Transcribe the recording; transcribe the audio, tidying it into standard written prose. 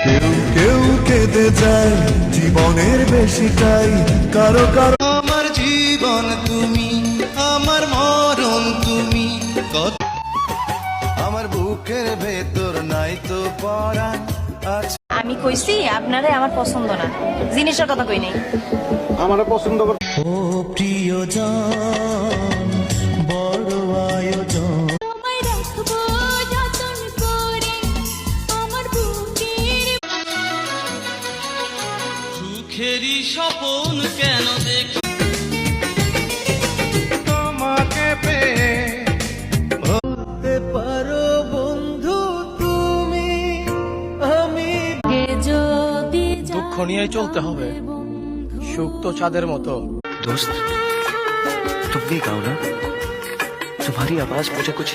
কেউ কেউ কেঁদে যায় জীবনের বেশিটাই কারো কারো। আমার জীবন তুমি, আমার মরণ তুমি, আমার বুকের ভেতর নাই তো পরাণ আছে। আমি কইছি আপনারে আমার পছন্দ না, জিনিসের কথা কই নাই। আমারে পছন্দ করে। ও প্রিয়জন বড় আয়োজন, তোমায় রাখবো যতন করে আমার বুকের। সুখেরই স্বপন কেন দেখি তোমাকে পেয়ে হতে পারো বন্ধু তুমি, আমি যদি দুঃখ নিয়ে চলতে হবে, সুখ তো চাঁদের মতো। दोस्त तुम भी गाओ ना, तुम्हारी आवाज मुझे कुछ